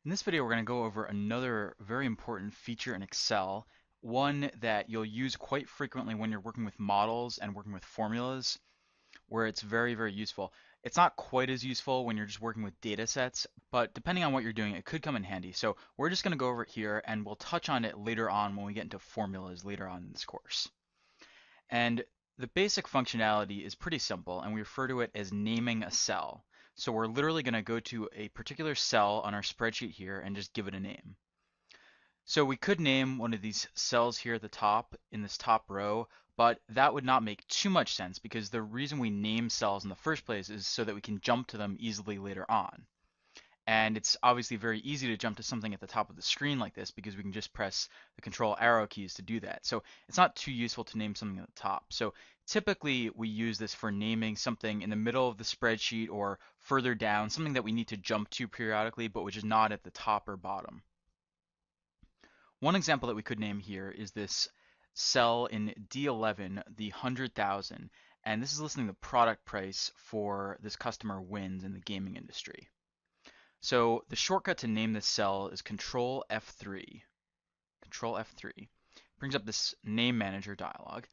In this video, we're going to go over another very important feature in Excel, one that you'll use quite frequently when you're working with models and working with formulas, where it's very, very useful. It's not quite as useful when you're just working with data sets, but depending on what you're doing, it could come in handy. So we're just going to go over it here, and we'll touch on it later on when we get into formulas later on in this course. And the basic functionality is pretty simple, and we refer to it as naming a cell. So we're literally going to go to a particular cell on our spreadsheet here and just give it a name. So we could name one of these cells here at the top in this top row, but that would not make too much sense because the reason we name cells in the first place is so that we can jump to them easily later on. And it's obviously very easy to jump to something at the top of the screen like this because we can just press the control arrow keys to do that. So it's not too useful to name something at the top. So typically we use this for naming something in the middle of the spreadsheet or further down, something that we need to jump to periodically, but which is not at the top or bottom. One example that we could name here is this cell in D11, the 100,000, and this is listing the product price for this customer wins in the gaming industry. So the shortcut to name this cell is Control F3. Control F3 brings up this name manager dialog,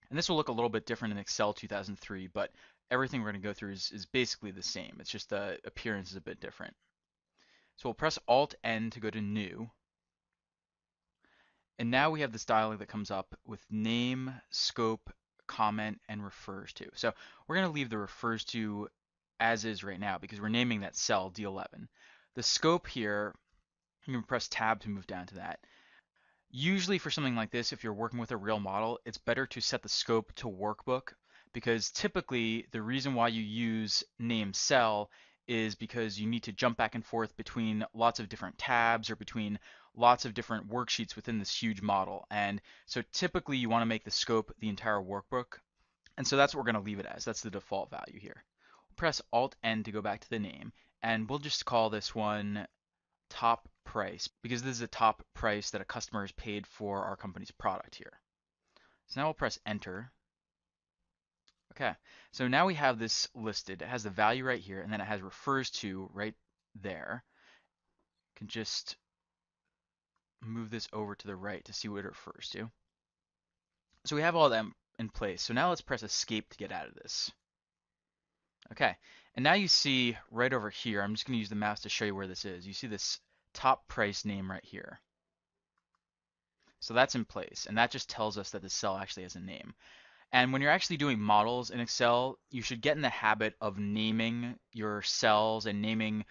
and this will look a little bit different in Excel 2003, but everything we're going to go through is basically the same. It's just the appearance is a bit different. So we'll press Alt N to go to New, and now we have this dialog that comes up with name, scope, comment, and refers to. So we're going to leave the refers to as is right now because we're naming that cell D11. The scope here, you can press tab to move down to that. Usually for something like this, if you're working with a real model, it's better to set the scope to workbook because typically the reason why you use name cell is because you need to jump back and forth between lots of different tabs or between lots of different worksheets within this huge model. And so typically you want to make the scope the entire workbook. And so that's what we're going to leave it as. That's the default value here. Press Alt N to go back to the name, and we'll just call this one top price because this is the top price that a customer has paid for our company's product here. So now we'll press enter. Okay, so now we have this listed. It has the value right here, and then it has refers to right there. You can just move this over to the right to see what it refers to. So we have all that in place. So now let's press escape to get out of this. Okay, and now you see right over here, I'm just going to use the mouse to show you where this is. You see this top price name right here. So that's in place, and that just tells us that the cell actually has a name. And when you're actually doing models in Excel, you should get in the habit of naming your cells and naming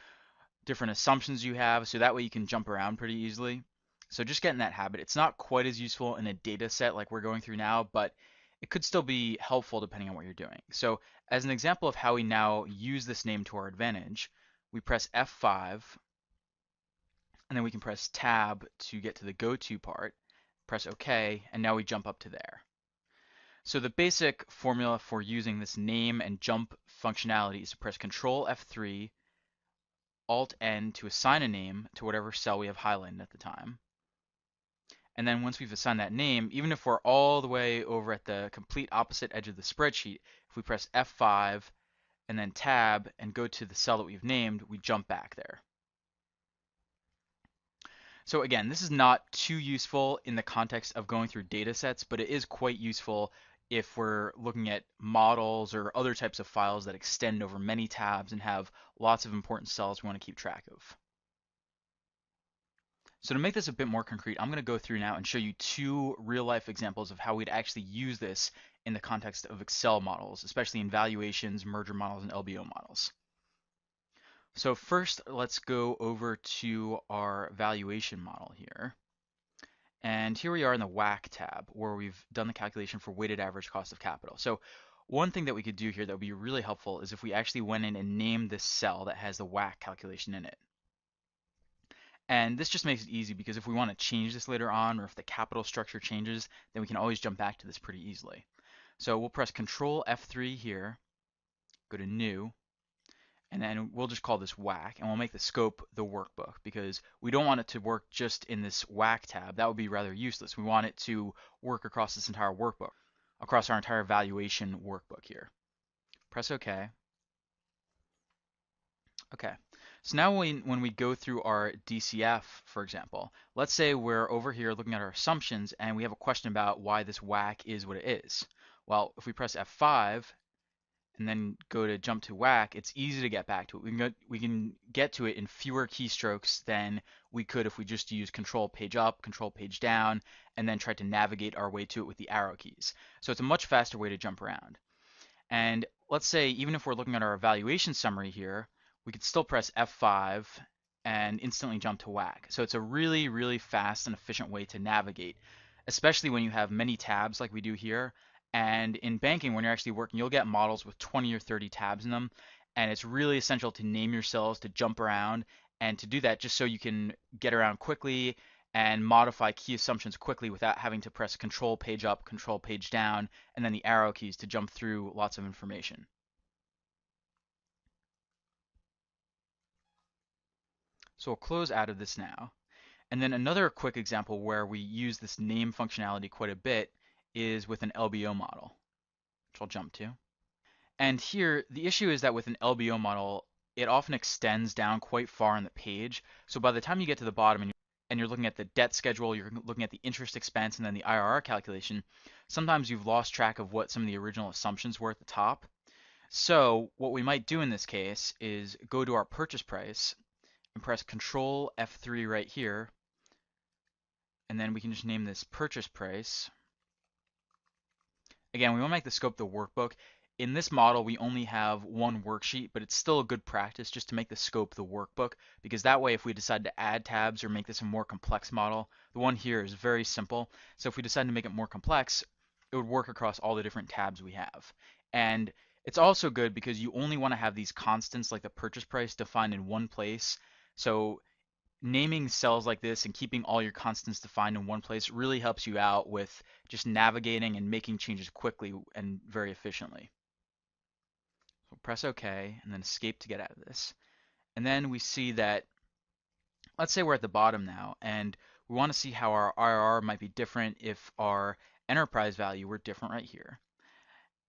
different assumptions you have, so that way you can jump around pretty easily. So just get in that habit. It's not quite as useful in a data set like we're going through now, but it could still be helpful depending on what you're doing. So as an example of how we now use this name to our advantage, we press F5, and then we can press Tab to get to the Go To part, press OK, and now we jump up to there. So the basic formula for using this name and jump functionality is to press Control F3, Alt N to assign a name to whatever cell we have highlighted at the time. And then once we've assigned that name, even if we're all the way over at the complete opposite edge of the spreadsheet, if we press F5 and then Tab and go to the cell that we've named, we jump back there. So again, this is not too useful in the context of going through data sets, but it is quite useful if we're looking at models or other types of files that extend over many tabs and have lots of important cells we want to keep track of. So to make this a bit more concrete, I'm going to go through now and show you two real-life examples of how we'd actually use this in the context of Excel models, especially in valuations, merger models, and LBO models. So first, let's go over to our valuation model here. And here we are in the WACC tab where we've done the calculation for weighted average cost of capital. So one thing that we could do here that would be really helpful is if we actually went in and named this cell that has the WACC calculation in it. And this just makes it easy because if we want to change this later on or if the capital structure changes, then we can always jump back to this pretty easily. So we'll press Control F3 here, go to New, and then we'll just call this WACC, and we'll make the scope the workbook because we don't want it to work just in this WACC tab. That would be rather useless. We want it to work across this entire workbook, across our entire valuation workbook here. Press OK. Okay, So now when we go through our DCF, for example, let's say we're over here looking at our assumptions and we have a question about why this whack is what it is. Well, if we press F5 and then go to jump to whack, it's easy to get back to it. We can get to it in fewer keystrokes than we could if we just use control page up, control page down, and then try to navigate our way to it with the arrow keys. So it's a much faster way to jump around. And let's say even if we're looking at our evaluation summary here, we could still press F5 and instantly jump to whack. So it's a really, really fast and efficient way to navigate, especially when you have many tabs like we do here. And in banking, when you're actually working, you'll get models with 20 or 30 tabs in them. And it's really essential to name your cells, to jump around, and to do that just so you can get around quickly and modify key assumptions quickly without having to press control page up, control page down, and then the arrow keys to jump through lots of information. So we'll close out of this now. And then another quick example where we use this name functionality quite a bit is with an LBO model, which I'll jump to. And here, the issue is that with an LBO model, it often extends down quite far on the page. So by the time you get to the bottom and you're looking at the debt schedule, you're looking at the interest expense, and then the IRR calculation, sometimes you've lost track of what some of the original assumptions were at the top. So what we might do in this case is go to our purchase price and press Control F3 right here, and then we can just name this purchase price. Again, we want to make the scope the workbook. In this model, we only have one worksheet, but it's still a good practice just to make the scope the workbook, because that way if we decide to add tabs or make this a more complex model, the one here is very simple. So if we decide to make it more complex, it would work across all the different tabs we have. And it's also good because you only want to have these constants like the purchase price defined in one place. So naming cells like this and keeping all your constants defined in one place really helps you out with just navigating and making changes quickly and very efficiently. So press OK and then escape to get out of this. And then we see that, let's say we're at the bottom now, and we want to see how our IRR might be different if our enterprise value were different right here.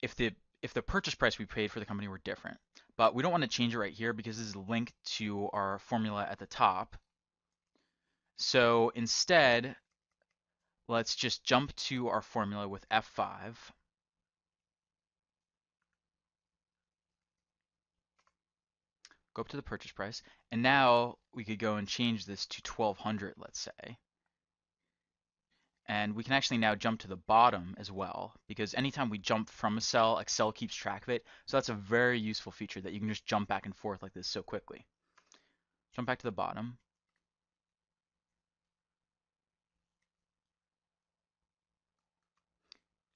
If the purchase price we paid for the company were different. But we don't want to change it right here because this is linked to our formula at the top. So instead, let's just jump to our formula with F5. Go up to the purchase price, and now we could go and change this to 1200, let's say. And we can actually now jump to the bottom as well, because anytime we jump from a cell, Excel keeps track of it. So that's a very useful feature that you can just jump back and forth like this so quickly. Jump back to the bottom.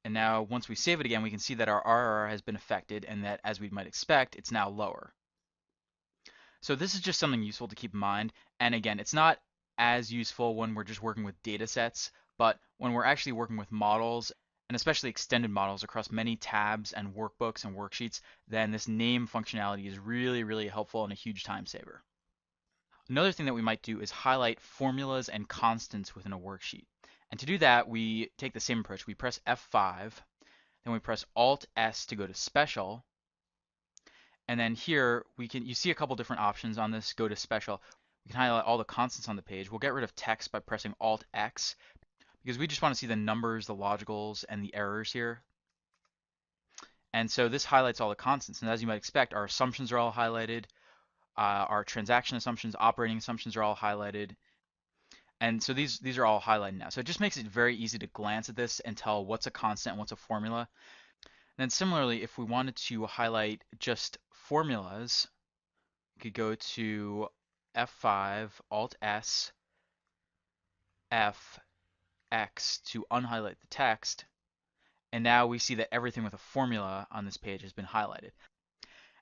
And now once we save it again, we can see that our RR has been affected and that, as we might expect, it's now lower. So this is just something useful to keep in mind. And again, it's not as useful when we're just working with data sets, but when we're actually working with models, and especially extended models across many tabs and workbooks and worksheets, then this name functionality is really, really helpful and a huge time saver. Another thing that we might do is highlight formulas and constants within a worksheet. And to do that, we take the same approach. We press F5, then we press Alt-S to go to Special, and then here you see a couple different options on this go to special. We can highlight all the constants on the page. We'll get rid of text by pressing Alt X because we just want to see the numbers, the logicals, and the errors here. And so this highlights all the constants. And as you might expect, our assumptions are all highlighted. Our transaction assumptions, operating assumptions are all highlighted. And so these are all highlighted now. So it just makes it very easy to glance at this and tell what's a constant and what's a formula. Then similarly, if we wanted to highlight just formulas, we could go to F5, Alt-S, F, X to unhighlight the text. And now we see that everything with a formula on this page has been highlighted.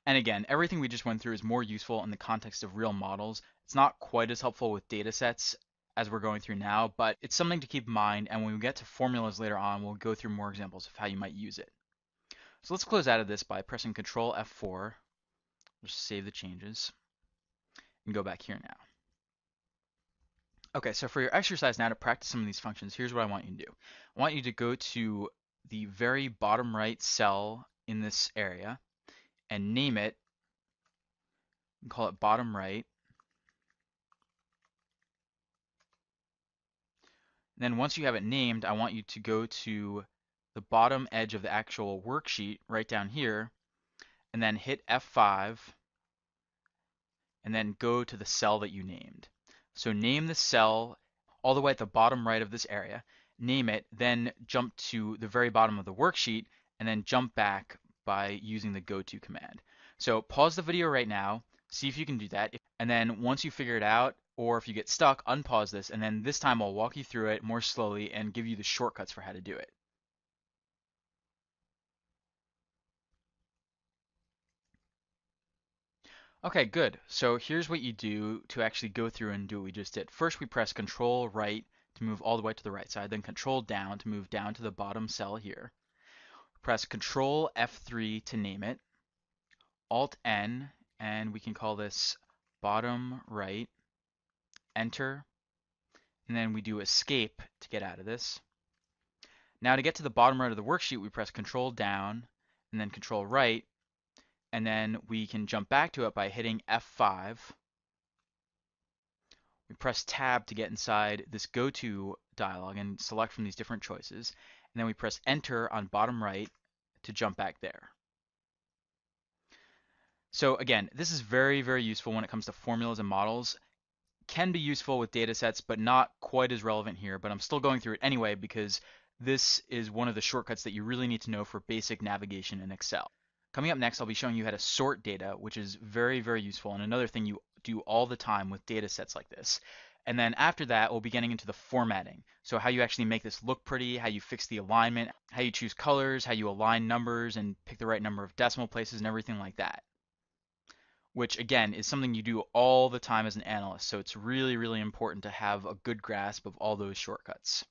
And again, everything we just went through is more useful in the context of real models. It's not quite as helpful with data sets as we're going through now, but it's something to keep in mind. And when we get to formulas later on, we'll go through more examples of how you might use it. So let's close out of this by pressing Control F4. Just save the changes and go back here now. Okay, so for your exercise now to practice some of these functions, here's what I want you to do. I want you to go to the very bottom right cell in this area and name it, and call it bottom right. And then once you have it named, I want you to go to the bottom edge of the actual worksheet right down here, and then hit F5, and then go to the cell that you named. So name the cell all the way at the bottom right of this area, name it, then jump to the very bottom of the worksheet, and then jump back by using the goto command. So pause the video right now, see if you can do that, and then once you figure it out, or if you get stuck, unpause this, and then this time I'll walk you through it more slowly and give you the shortcuts for how to do it. Okay, good. So here's what you do to actually go through and do what we just did. First, we press Control right to move all the way to the right side, then Control down to move down to the bottom cell here. Press Control F3 to name it, Alt N, and we can call this bottom right, Enter, and then we do Escape to get out of this. Now to get to the bottom right of the worksheet, we press Control down and then Control right, and then we can jump back to it by hitting F5. We press Tab to get inside this Go To dialog and select from these different choices. And then we press Enter on bottom right to jump back there. So again, this is very, very useful when it comes to formulas and models. Can be useful with data sets, but not quite as relevant here. But I'm still going through it anyway because this is one of the shortcuts that you really need to know for basic navigation in Excel. Coming up next, I'll be showing you how to sort data, which is very, very useful, and another thing you do all the time with data sets like this. And then after that, we'll be getting into the formatting. So how you actually make this look pretty, how you fix the alignment, how you choose colors, how you align numbers and pick the right number of decimal places and everything like that. Which again is something you do all the time as an analyst. So it's really, really important to have a good grasp of all those shortcuts.